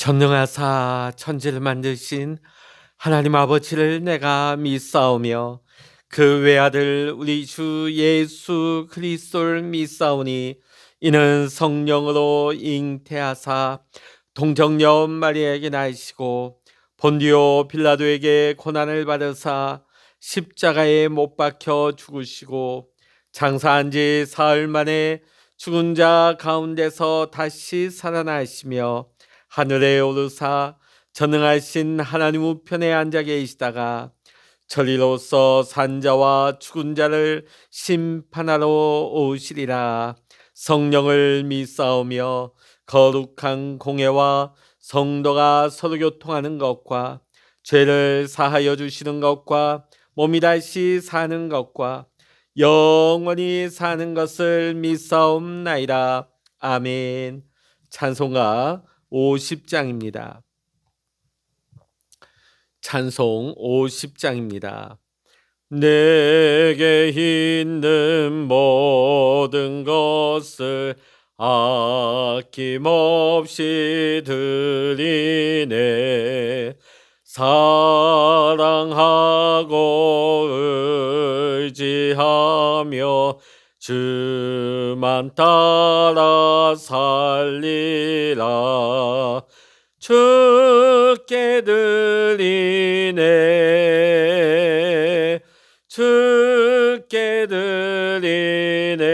전능하사 천지를 만드신 하나님 아버지를 내가 믿사오며 그 외아들 우리 주 예수 그리스도를 믿사오니 이는 성령으로 잉태하사 동정녀 마리아에게 나시고 본디오 빌라도에게 고난을 받으사 십자가에 못 박혀 죽으시고 장사한 지 사흘 만에 죽은 자 가운데서 다시 살아나시며 하늘에 오르사 전능하신 하나님 우편에 앉아 계시다가 저리로서 산자와 죽은 자를 심판하러 오시리라. 성령을 믿사오며 거룩한 공회와 성도가 서로 교통하는 것과 죄를 사하여 주시는 것과 몸이 다시 사는 것과 영원히 사는 것을 믿사옵나이다. 아멘. 찬송가 50장입니다. 찬송 50장입니다. 내게 있는 모든 것을 아낌없이 드리네. 사랑하고 의지하며 주만 따라 살리라. 주께 드리네. 주께 드리네.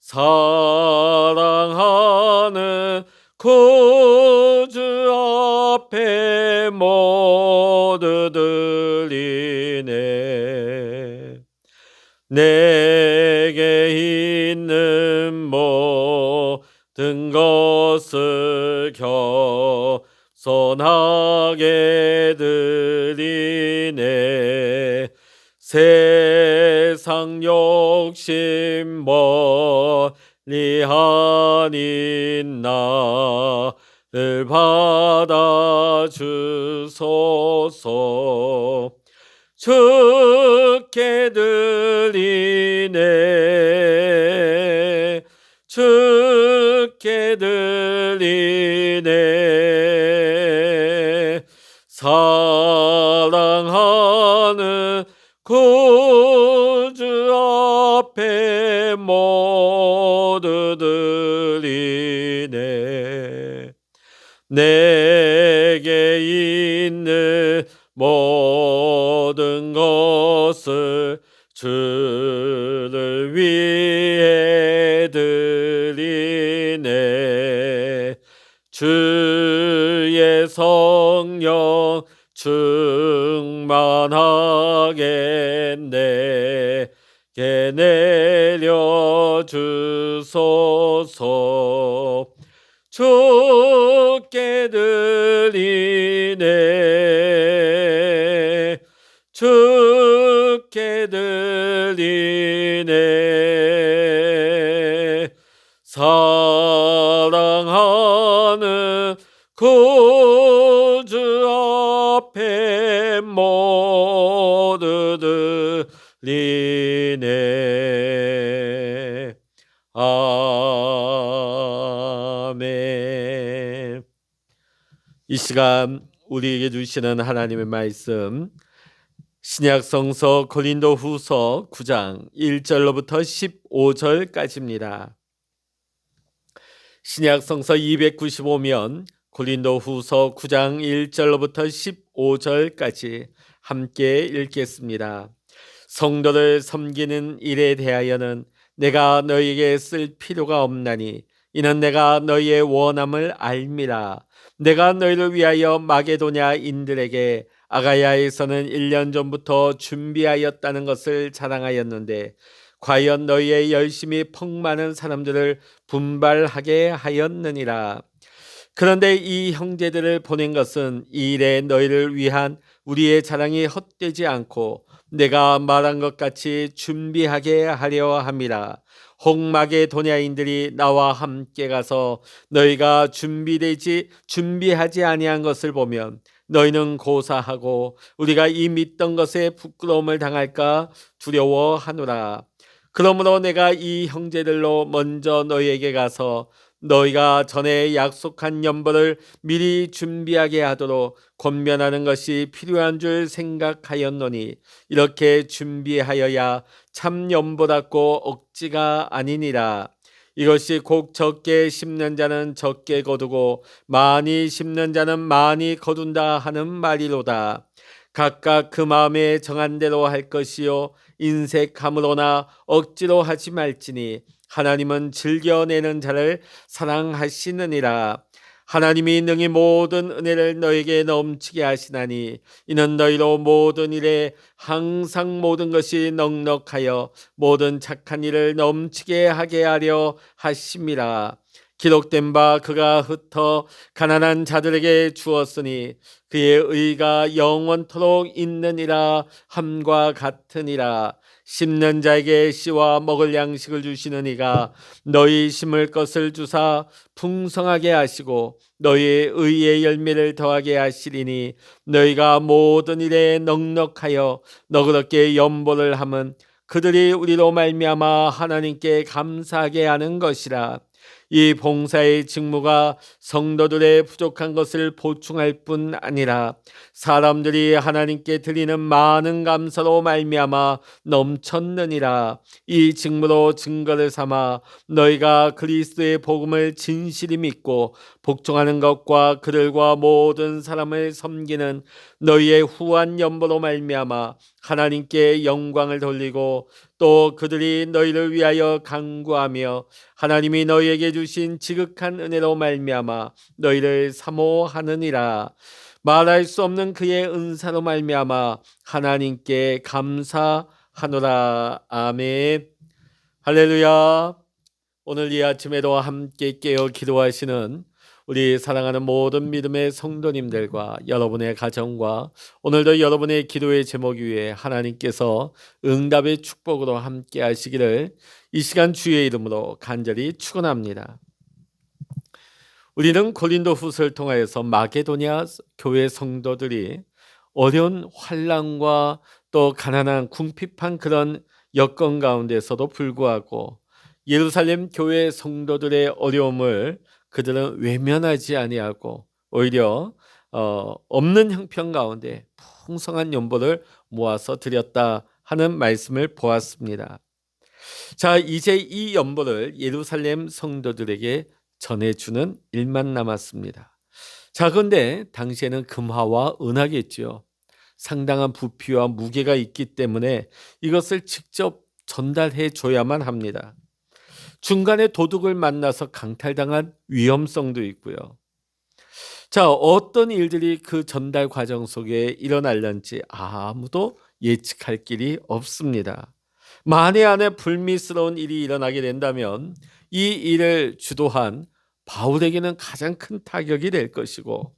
사랑하는 구주 앞에 모두 드리네. 내게 있는 모든 것을 겸손하게 드리네. 세상 욕심 멀리 하닌 나를 받아주소서. 주께 드리네. 주께 드리네. 사랑하는 구주 앞에 모두 드리네. 내게 있는 모든 것을 주를 위해 드리네. 주의 성령 충만하게 내게 내려주소서. 주께 드리네. 주께 드리네. 사랑하는 구주 앞에 모두 드리네. 아멘. 이 시간 우리에게 주시는 하나님의 말씀, 신약성서 고린도후서 9장 1절로부터 15절까지입니다. 신약성서 295면 고린도후서 9장 1절로부터 15절까지 함께 읽겠습니다. 성도를 섬기는 일에 대하여는 내가 너희에게 쓸 필요가 없나니 이는 내가 너희의 원함을 알미라. 내가 너희를 위하여 마게도냐인들에게 아가야에서는 1년 전부터 준비하였다는 것을 자랑하였는데 과연 너희의 열심히 펑많은 사람들을 분발하게 하였느니라. 그런데 이 형제들을 보낸 것은 이 일에 너희를 위한 우리의 자랑이 헛되지 않고 내가 말한 것 같이 준비하게 하려 함이라. 홍마게도냐인들이 나와 함께 가서 너희가 준비하지 아니한 것을 보면 너희는 고사하고 우리가 이 믿던 것에 부끄러움을 당할까 두려워하노라. 그러므로 내가 이 형제들로 먼저 너희에게 가서 너희가 전에 약속한 연보를 미리 준비하게 하도록 권면하는 것이 필요한 줄 생각하였노니 이렇게 준비하여야 참 연보답고 억지가 아니니라. 이것이 곧 적게 심는 자는 적게 거두고 많이 심는 자는 많이 거둔다 하는 말이로다. 각각 그 마음에 정한 대로 할 것이요 인색함으로나 억지로 하지 말지니 하나님은 즐겨내는 자를 사랑하시느니라. 하나님이 능히 모든 은혜를 너에게 넘치게 하시나니 이는 너희로 모든 일에 항상 모든 것이 넉넉하여 모든 착한 일을 넘치게 하게 하려 하심이라. 기록된 바 그가 흩어 가난한 자들에게 주었으니 그의 의가 영원토록 있느니라 함과 같으니라. 심는 자에게 씨와 먹을 양식을 주시는 이가 너희 심을 것을 주사 풍성하게 하시고 너희의 의의 열매를 더하게 하시리니 너희가 모든 일에 넉넉하여 너그럽게 연보를 함은 그들이 우리로 말미암아 하나님께 감사하게 하는 것이라. 이 봉사의 직무가 성도들의 부족한 것을 보충할 뿐 아니라 사람들이 하나님께 드리는 많은 감사로 말미암아 넘쳤느니라. 이 직무로 증거를 삼아 너희가 그리스도의 복음을 진실히 믿고 복종하는 것과 그들과 모든 사람을 섬기는 너희의 후한 연보로 말미암아 하나님께 영광을 돌리고 또 그들이 너희를 위하여 간구하며 하나님이 너희에게 주신 지극한 은혜로 말미암아 너희를 사모하느니라. 말할 수 없는 그의 은사로 말미암아 하나님께 감사하노라. 아멘. 할렐루야. 오늘 이 아침에도 함께 깨어 기도하시는 우리 사랑하는 모든 믿음의 성도님들과 여러분의 가정과 오늘도 여러분의 기도의 제목 위에 하나님께서 응답의 축복으로 함께 하시기를 이 시간 주의 이름으로 간절히 축원합니다. 우리는 고린도 후서를 통하여서 마게도냐 교회 성도들이 어려운 환난과 또 가난한 궁핍한 그런 여건 가운데서도 불구하고 예루살렘 교회 성도들의 어려움을 그들은 외면하지 아니하고 오히려 없는 형편 가운데 풍성한 연보를 모아서 드렸다 하는 말씀을 보았습니다. 자, 이제 이 연보를 예루살렘 성도들에게 전해주는 일만 남았습니다. 자, 그런데 당시에는 금화와 은하겠죠. 상당한 부피와 무게가 있기 때문에 이것을 직접 전달해 줘야만 합니다. 중간에 도둑을 만나서 강탈당한 위험성도 있고요. 자, 어떤 일들이 그 전달 과정 속에 일어날는지 아무도 예측할 길이 없습니다. 만에 안에 불미스러운 일이 일어나게 된다면 이 일을 주도한 바울에게는 가장 큰 타격이 될 것이고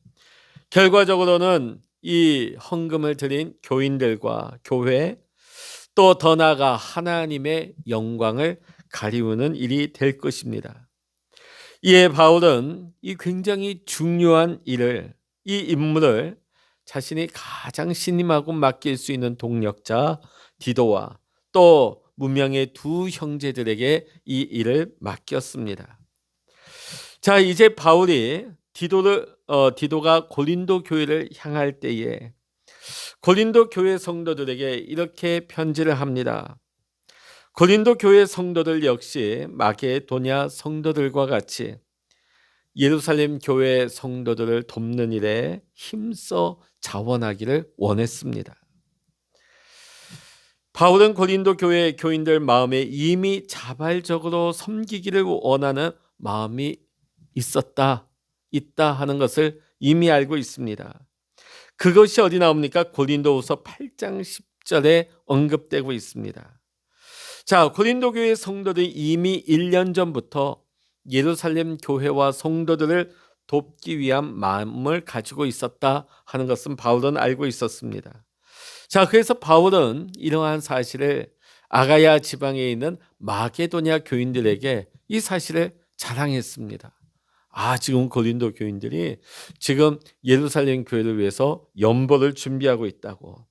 결과적으로는 이 헌금을 드린 교인들과 교회 또 더 나아가 하나님의 영광을 가리우는 일이 될 것입니다. 이에 바울은 이 굉장히 중요한 일을 이 임무를 자신이 가장 신임하고 맡길 수 있는 동력자 디도와 또 문명의 두 형제들에게 이 일을 맡겼습니다. 자, 이제 바울이 디도가 고린도 교회를 향할 때에 고린도 교회 성도들에게 이렇게 편지를 합니다. 고린도 교회 성도들 역시 마게도냐 성도들과 같이 예루살렘 교회 성도들을 돕는 일에 힘써 자원하기를 원했습니다. 바울은 고린도 교회 교인들 마음에 이미 자발적으로 섬기기를 원하는 마음이 있다 하는 것을 이미 알고 있습니다. 그것이 어디 나옵니까? 고린도후서 8장 10절에 언급되고 있습니다. 자, 고린도 교회 성도들이 이미 1년 전부터 예루살렘 교회와 성도들을 돕기 위한 마음을 가지고 있었다 하는 것은 바울은 알고 있었습니다. 자, 그래서 바울은 이러한 사실을 아가야 지방에 있는 마게도냐 교인들에게 이 사실을 자랑했습니다. 지금 고린도 교인들이 지금 예루살렘 교회를 위해서 연보를 준비하고 있다고.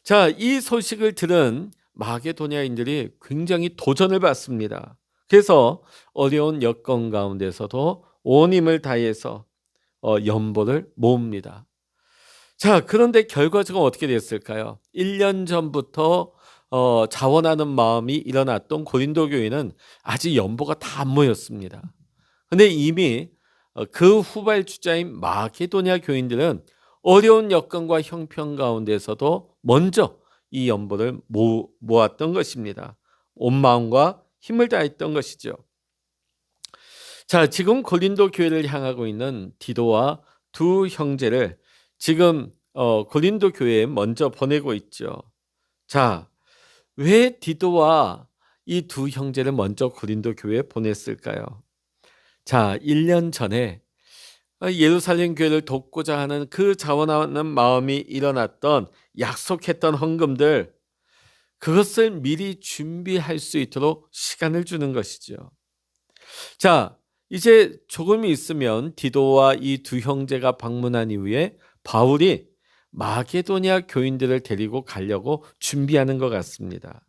자, 이 소식을 들은 마게도냐인들이 굉장히 도전을 받습니다. 그래서 어려운 여건 가운데서도 온 힘을 다해서 연보를 모읍니다. 자, 그런데 결과적으로 어떻게 됐을까요? 1년 전부터 자원하는 마음이 일어났던 고린도 교회는 아직 연보가 다 안 모였습니다. 근데 이미 그 후발주자인 마게도냐 교인들은 어려운 여건과 형편 가운데서도 먼저 이 연보를 모았던 것입니다. 온 마음과 힘을 다했던 것이죠. 자, 지금 고린도 교회를 향하고 있는 디도와 두 형제를 지금 고린도 교회에 먼저 보내고 있죠. 자, 왜 디도와 이 두 형제를 먼저 고린도 교회에 보냈을까요? 자, 1년 전에 예루살렘 교회를 돕고자 하는 그 자원하는 마음이 일어났던 약속했던 헌금들, 그것을 미리 준비할 수 있도록 시간을 주는 것이죠. 자, 이제 조금 있으면 디도와 이 두 형제가 방문한 이후에 바울이 마게도냐 교인들을 데리고 가려고 준비하는 것 같습니다.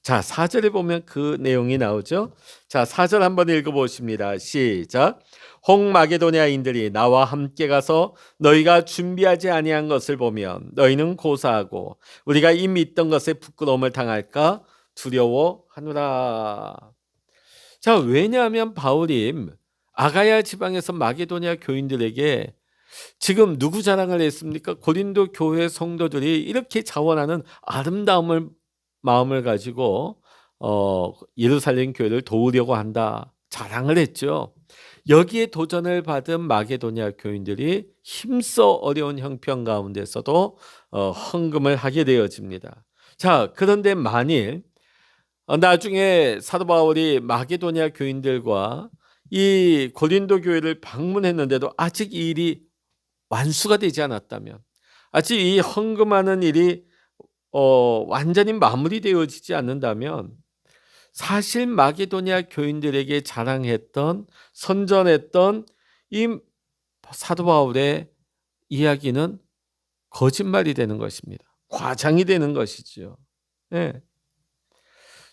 자, 4절에 보면 그 내용이 나오죠. 자, 4절 한번 읽어보십니다. 시작. 홍마게도냐인들이 나와 함께 가서 너희가 준비하지 아니한 것을 보면 너희는 고사하고 우리가 이 믿던 것에 부끄러움을 당할까 두려워하노라. 자, 왜냐하면 바울이 아가야 지방에서 마게도냐 교인들에게 지금 누구 자랑을 했습니까? 고린도 교회 성도들이 이렇게 자원하는 아름다움을 마음을 가지고 예루살렘 교회를 도우려고 한다 자랑을 했죠. 여기에 도전을 받은 마게도냐 교인들이 힘써 어려운 형편 가운데서도 헌금을 하게 되어집니다. 자, 그런데 만일 나중에 사도 바울이 마게도냐 교인들과 이 고린도 교회를 방문했는데도 아직 이 일이 완수가 되지 않았다면, 아직 이 헌금하는 일이 완전히 마무리되어지지 않는다면, 사실 마게도냐 교인들에게 자랑했던 선전했던 이 사도 바울의 이야기는 거짓말이 되는 것입니다. 과장이 되는 것이죠. 네.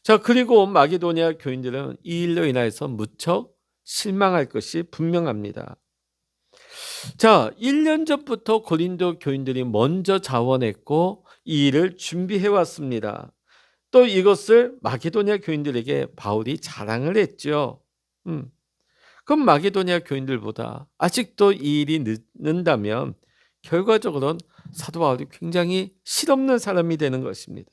자, 그리고 마게도냐 교인들은 이 일로 인해서 무척 실망할 것이 분명합니다. 자, 1년 전부터 고린도 교인들이 먼저 자원했고 이 일을 준비해 왔습니다. 또 이것을 마게도냐 교인들에게 바울이 자랑을 했죠. 그럼 마게도냐 교인들보다 아직도 이 일이 늦는다면 결과적으로는 사도 바울이 굉장히 실없는 사람이 되는 것입니다.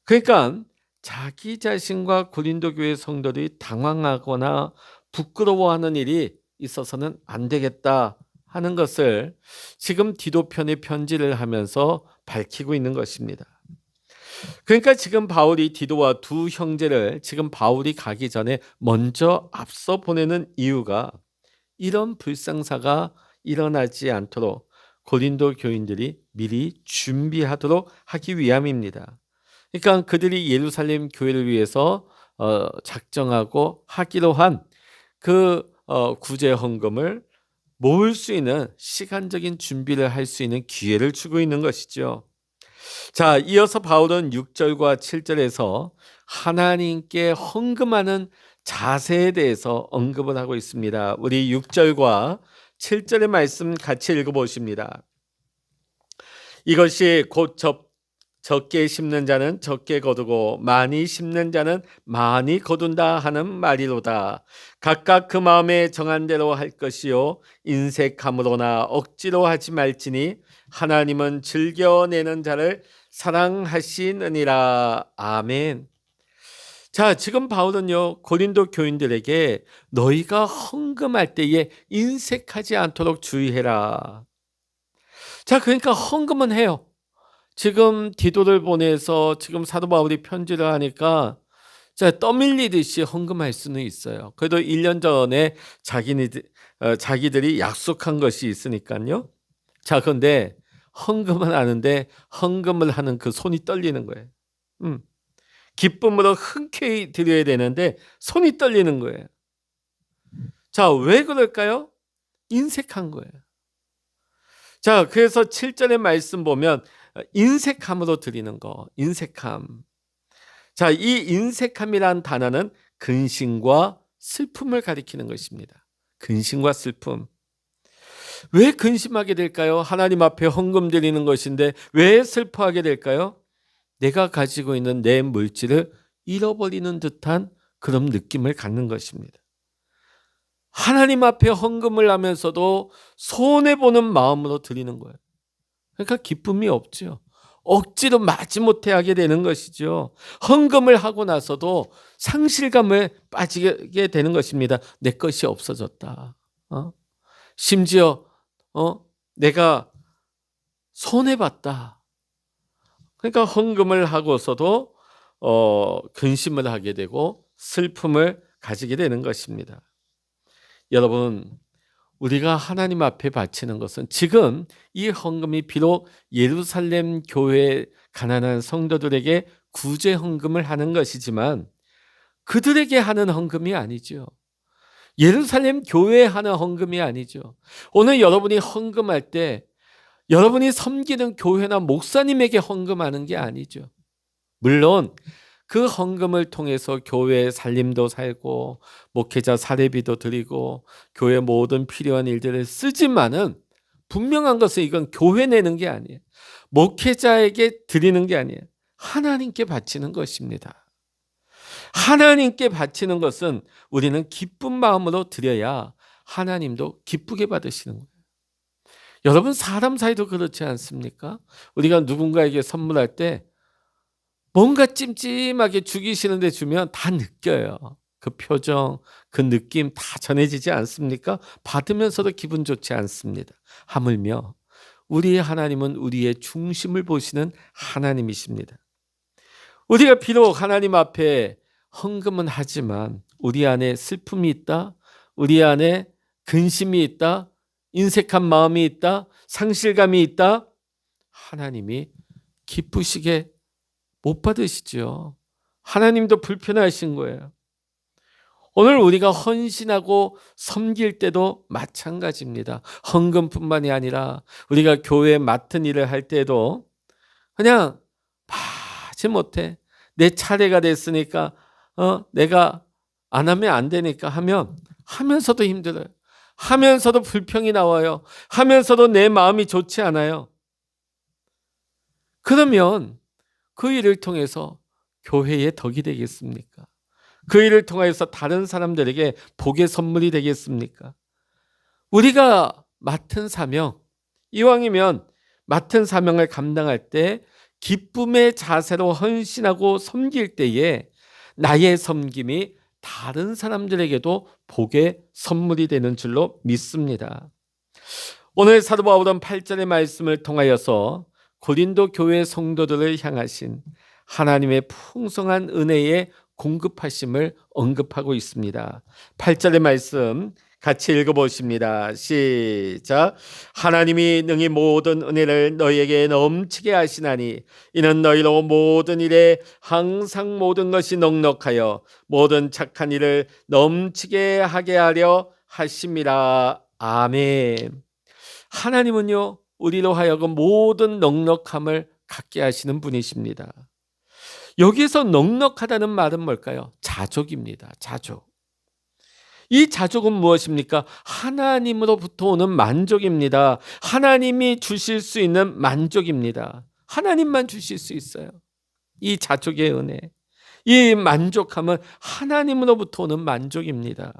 그러니까 자기 자신과 고린도 교회 성도들이 당황하거나 부끄러워하는 일이 있어서는 안 되겠다 하는 것을 지금 디도편의 편지를 하면서 밝히고 있는 것입니다. 그러니까 지금 바울이 디도와 두 형제를 지금 바울이 가기 전에 먼저 앞서 보내는 이유가 이런 불상사가 일어나지 않도록 고린도 교인들이 미리 준비하도록 하기 위함입니다. 그러니까 그들이 예루살렘 교회를 위해서 작정하고 하기로 한 그 구제 헌금을 모을 수 있는 시간적인 준비를 할 수 있는 기회를 주고 있는 것이죠. 자, 이어서 바울은 6절과 7절에서 하나님께 헌금하는 자세에 대해서 언급을 하고 있습니다. 우리 6절과 7절의 말씀 같이 읽어보십니다. 이것이 곧 적게 심는 자는 적게 거두고 많이 심는 자는 많이 거둔다 하는 말이로다. 각각 그 마음에 정한 대로 할 것이요 인색함으로나 억지로 하지 말지니 하나님은 즐겨내는 자를 사랑하시느니라. 아멘. 자, 지금 바울은요 고린도 교인들에게 너희가 헌금할 때에 인색하지 않도록 주의해라. 자, 그러니까 헌금은 해요. 지금 디도를 보내서 지금 사도 바울이 편지를 하니까 자, 떠밀리듯이 헌금할 수는 있어요. 그래도 1년 전에 자기들이 약속한 것이 있으니까요. 자, 그런데 헌금은 하는데 헌금을 하는 그 손이 떨리는 거예요. 기쁨으로 흔쾌히 드려야 되는데 손이 떨리는 거예요. 자, 왜 그럴까요? 인색한 거예요. 자, 그래서 7절의 말씀 보면 인색함으로 드리는 거, 인색함. 자, 이 인색함이란 단어는 근심과 슬픔을 가리키는 것입니다. 근심과 슬픔. 왜 근심하게 될까요? 하나님 앞에 헌금 드리는 것인데 왜 슬퍼하게 될까요? 내가 가지고 있는 내 물질을 잃어버리는 듯한 그런 느낌을 갖는 것입니다. 하나님 앞에 헌금을 하면서도 손해보는 마음으로 드리는 거예요. 그러니까 기쁨이 없죠. 억지로 마지못해 하게 되는 것이죠. 헌금을 하고 나서도 상실감에 빠지게 되는 것입니다. 내 것이 없어졌다. 심지어 내가 손해봤다. 그러니까 헌금을 하고서도 근심을 하게 되고 슬픔을 가지게 되는 것입니다. 여러분, 우리가 하나님 앞에 바치는 것은 지금 이 헌금이 비록 예루살렘 교회 가난한 성도들에게 구제 헌금을 하는 것이지만 그들에게 하는 헌금이 아니죠. 예루살렘 교회에 하는 헌금이 아니죠. 오늘 여러분이 헌금할 때 여러분이 섬기는 교회나 목사님에게 헌금하는 게 아니죠. 물론 그 헌금을 통해서 교회의 살림도 살고 목회자 사례비도 드리고 교회 모든 필요한 일들을 쓰지만은 분명한 것은 이건 교회 내는 게 아니에요. 목회자에게 드리는 게 아니에요. 하나님께 바치는 것입니다. 하나님께 바치는 것은 우리는 기쁜 마음으로 드려야 하나님도 기쁘게 받으시는 거예요. 여러분, 사람 사이도 그렇지 않습니까? 우리가 누군가에게 선물할 때 뭔가 찜찜하게 죽이시는데 주면 다 느껴요. 그 표정, 그 느낌 다 전해지지 않습니까? 받으면서도 기분 좋지 않습니다. 하물며 우리의 하나님은 우리의 중심을 보시는 하나님이십니다. 우리가 비록 하나님 앞에 헌금은 하지만 우리 안에 슬픔이 있다, 우리 안에 근심이 있다, 인색한 마음이 있다, 상실감이 있다, 하나님이 기쁘시게 못 받으시죠. 하나님도 불편하신 거예요. 오늘 우리가 헌신하고 섬길 때도 마찬가지입니다. 헌금뿐만이 아니라 우리가 교회에 맡은 일을 할 때도 그냥 마지못해 내 차례가 됐으니까 내가 안 하면 안 되니까 하면서도 힘들어요. 하면서도 불평이 나와요. 하면서도 내 마음이 좋지 않아요. 그러면 그 일을 통해서 교회의 덕이 되겠습니까? 그 일을 통해서 다른 사람들에게 복의 선물이 되겠습니까? 우리가 맡은 사명, 이왕이면 맡은 사명을 감당할 때 기쁨의 자세로 헌신하고 섬길 때에 나의 섬김이 다른 사람들에게도 복의 선물이 되는 줄로 믿습니다. 오늘 사도 바울은 8절의 말씀을 통하여서 고린도 교회 성도들을 향하신 하나님의 풍성한 은혜의 공급하심을 언급하고 있습니다. 8절의 말씀 같이 읽어보십니다. 시작. 하나님이 능히 모든 은혜를 너희에게 넘치게 하시나니 이는 너희로 모든 일에 항상 모든 것이 넉넉하여 모든 착한 일을 넘치게 하게 하려 하심이라. 아멘. 하나님은요, 우리로 하여금 모든 넉넉함을 갖게 하시는 분이십니다. 여기서 넉넉하다는 말은 뭘까요? 자족입니다. 자족. 이 자족은 무엇입니까? 하나님으로부터 오는 만족입니다. 하나님이 주실 수 있는 만족입니다. 하나님만 주실 수 있어요. 이 자족의 은혜, 이 만족함은 하나님으로부터 오는 만족입니다.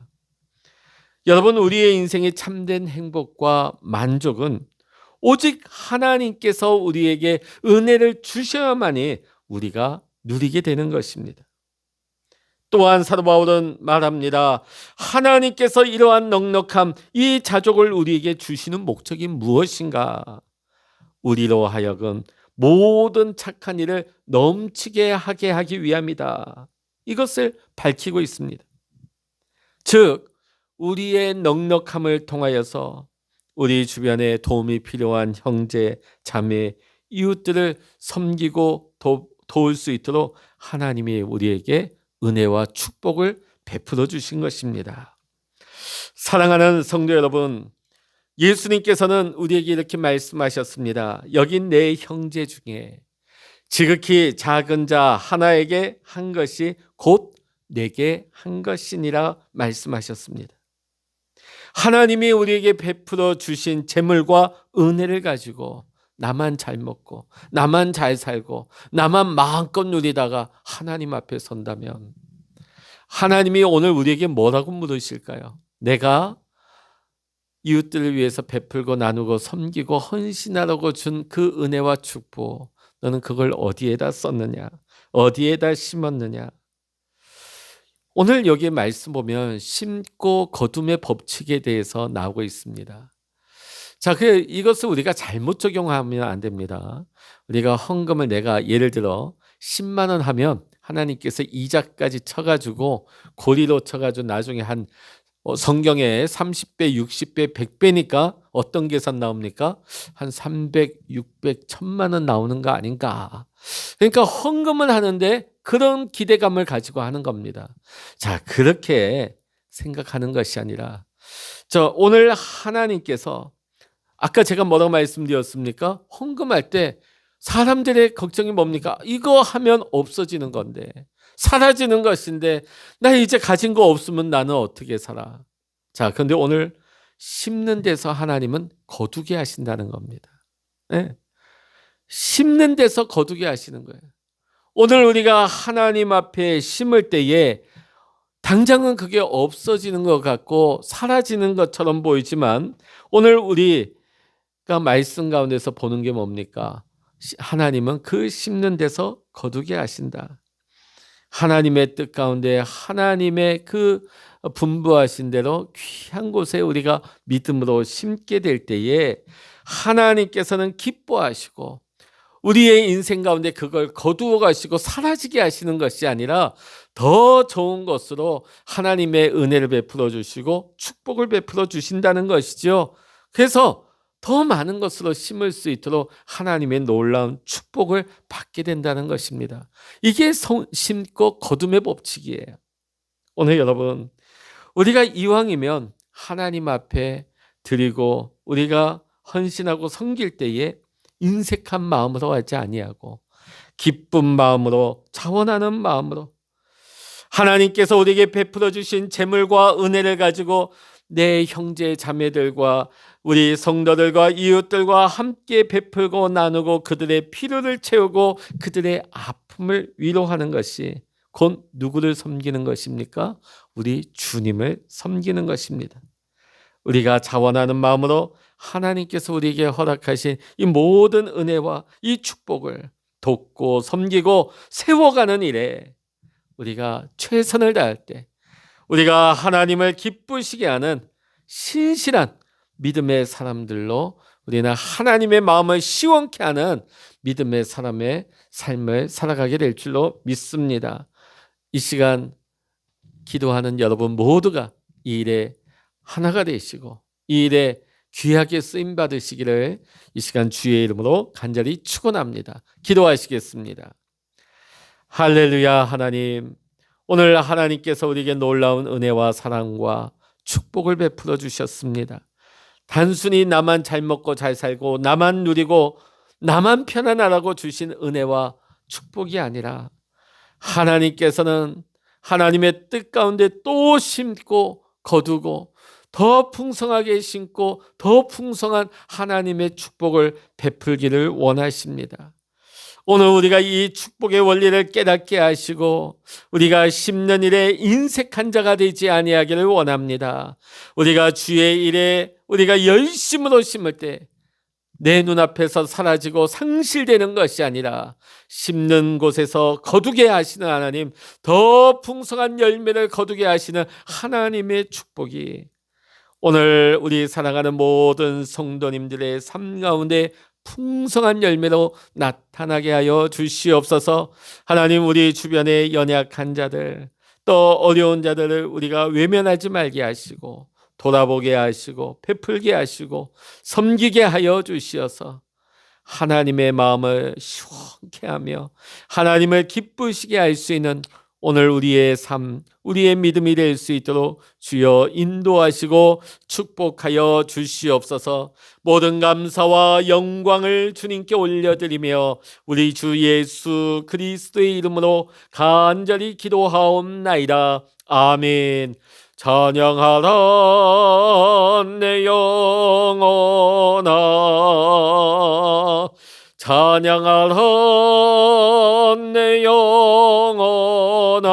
여러분, 우리의 인생의 참된 행복과 만족은 오직 하나님께서 우리에게 은혜를 주셔야만이 우리가 누리게 되는 것입니다. 또한 사도 바울은 말합니다. 하나님께서 이러한 넉넉함, 이 자족을 우리에게 주시는 목적이 무엇인가? 우리로 하여금 모든 착한 일을 넘치게 하게 하기 위함이다. 이것을 밝히고 있습니다. 즉, 우리의 넉넉함을 통하여서 우리 주변에 도움이 필요한 형제, 자매, 이웃들을 섬기고 도울 수 있도록 하나님이 우리에게 은혜와 축복을 베풀어 주신 것입니다. 사랑하는 성도 여러분, 예수님께서는 우리에게 이렇게 말씀하셨습니다. 여기 내 형제 중에 지극히 작은 자 하나에게 한 것이 곧 내게 한 것이니라 말씀하셨습니다. 하나님이 우리에게 베풀어 주신 재물과 은혜를 가지고 나만 잘 먹고 나만 잘 살고 나만 마음껏 누리다가 하나님 앞에 선다면 하나님이 오늘 우리에게 뭐라고 물으실까요? 내가 이웃들을 위해서 베풀고 나누고 섬기고 헌신하라고 준 그 은혜와 축복, 너는 그걸 어디에다 썼느냐? 어디에다 심었느냐? 오늘 여기 말씀 보면 심고 거둠의 법칙에 대해서 나오고 있습니다. 자, 이것을 우리가 잘못 적용하면 안 됩니다. 우리가 헌금을 내가 예를 들어 10만 원 하면 하나님께서 이자까지 쳐가지고 고리로 쳐가지고 나중에 한 성경에 30배, 60배, 100배니까 어떤 계산 나옵니까? 한 300, 600, 1000만 원 나오는 거 아닌가? 그러니까 헌금을 하는데 그런 기대감을 가지고 하는 겁니다. 자, 그렇게 생각하는 것이 아니라 오늘 하나님께서 아까 제가 뭐라고 말씀드렸습니까? 헌금할 때 사람들의 걱정이 뭡니까? 이거 하면 없어지는 건데, 사라지는 것인데 나 이제 가진 거 없으면 나는 어떻게 살아? 자, 그런데 오늘 심는 데서 하나님은 거두게 하신다는 겁니다. 네. 심는 데서 거두게 하시는 거예요. 오늘 우리가 하나님 앞에 심을 때에 당장은 그게 없어지는 것 같고 사라지는 것처럼 보이지만 오늘 우리가 말씀 가운데서 보는 게 뭡니까? 하나님은 그 심는 데서 거두게 하신다. 하나님의 뜻 가운데 하나님의 그 분부하신 대로 귀한 곳에 우리가 믿음으로 심게 될 때에 하나님께서는 기뻐하시고 우리의 인생 가운데 그걸 거두어 가시고 사라지게 하시는 것이 아니라 더 좋은 것으로 하나님의 은혜를 베풀어 주시고 축복을 베풀어 주신다는 것이죠. 그래서 더 많은 것으로 심을 수 있도록 하나님의 놀라운 축복을 받게 된다는 것입니다. 이게 심고 거둠의 법칙이에요. 오늘 여러분, 우리가 이왕이면 하나님 앞에 드리고 우리가 헌신하고 섬길 때에 인색한 마음으로 하지 아니하고 기쁜 마음으로 자원하는 마음으로 하나님께서 우리에게 베풀어 주신 재물과 은혜를 가지고 내 형제 자매들과 우리 성도들과 이웃들과 함께 베풀고 나누고 그들의 필요를 채우고 그들의 아픔을 위로하는 것이 곧 누구를 섬기는 것입니까? 우리 주님을 섬기는 것입니다. 우리가 자원하는 마음으로 하나님께서 우리에게 허락하신 이 모든 은혜와 이 축복을 돕고 섬기고 세워가는 일에 우리가 최선을 다할 때 우리가 하나님을 기쁘시게 하는 신실한 믿음의 사람들로 우리는 하나님의 마음을 시원케 하는 믿음의 사람의 삶을 살아가게 될 줄로 믿습니다. 이 시간 기도하는 여러분 모두가 이 일에 하나가 되시고 이 일에 귀하게 쓰임 받으시기를 이 시간 주의 이름으로 간절히 축원합니다. 기도하시겠습니다. 할렐루야. 하나님, 오늘 하나님께서 우리에게 놀라운 은혜와 사랑과 축복을 베풀어 주셨습니다. 단순히 나만 잘 먹고 잘 살고 나만 누리고 나만 편안하라고 주신 은혜와 축복이 아니라 하나님께서는 하나님의 뜻 가운데 또 심고 거두고 더 풍성하게 심고 더 풍성한 하나님의 축복을 베풀기를 원하십니다. 오늘 우리가 이 축복의 원리를 깨닫게 하시고 우리가 심는 일에 인색한 자가 되지 아니하기를 원합니다. 우리가 주의 일에 우리가 열심으로 심을 때 내 눈앞에서 사라지고 상실되는 것이 아니라 심는 곳에서 거두게 하시는 하나님, 더 풍성한 열매를 거두게 하시는 하나님의 축복이 오늘 우리 사랑하는 모든 성도님들의 삶 가운데 풍성한 열매로 나타나게 하여 주시옵소서. 하나님, 우리 주변의 연약한 자들 또 어려운 자들을 우리가 외면하지 말게 하시고 돌아보게 하시고 베풀게 하시고 섬기게 하여 주시어서 하나님의 마음을 시원케 하며 하나님을 기쁘시게 할 수 있는 오늘 우리의 삶, 우리의 믿음이 될 수 있도록 주여 인도하시고 축복하여 주시옵소서. 모든 감사와 영광을 주님께 올려드리며 우리 주 예수 그리스도의 이름으로 간절히 기도하옵나이다. 아멘. 찬양하라 내 영혼아, 찬양하라 내 영혼아,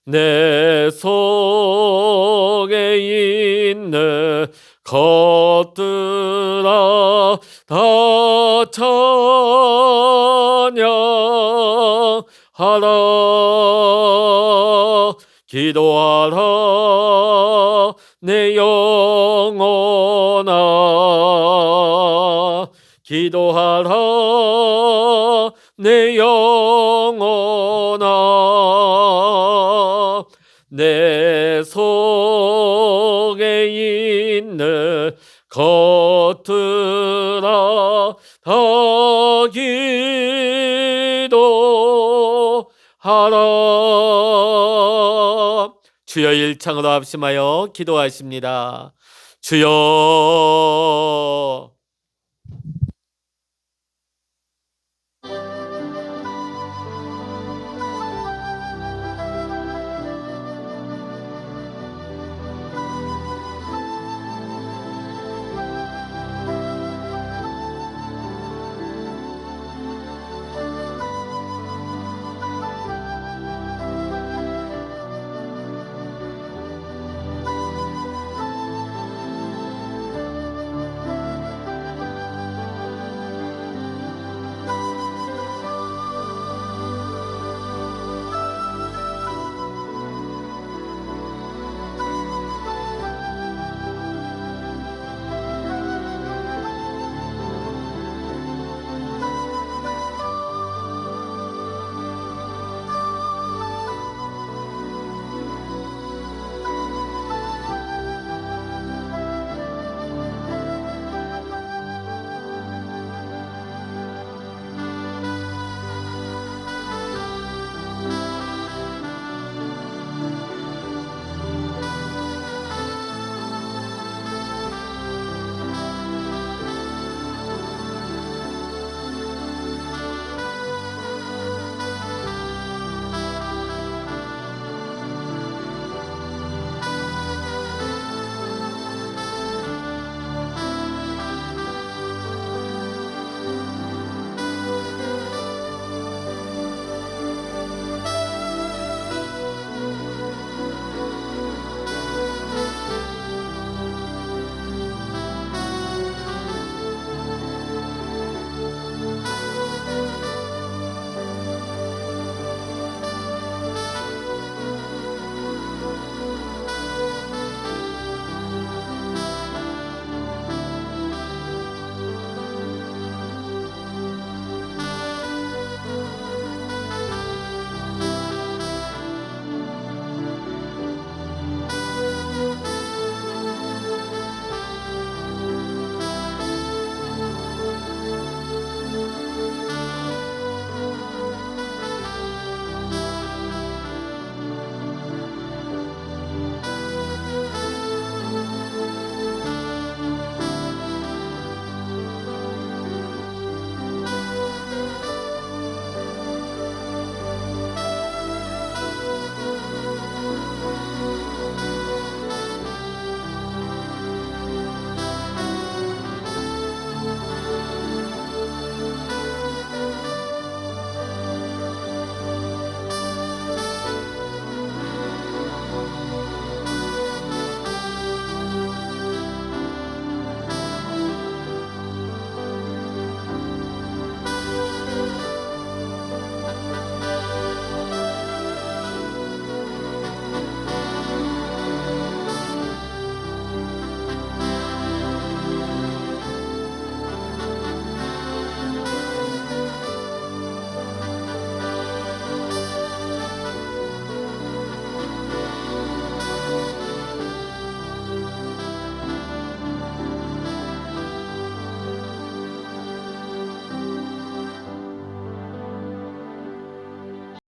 내 속에 있는 것들아 다 찬양하라. 기도하라 내 영혼아, 기도하라 내 영혼아, 내 속에 있는 것들아 다 기도하라. 주여 일창으로 합심하여 기도하십니다. 주여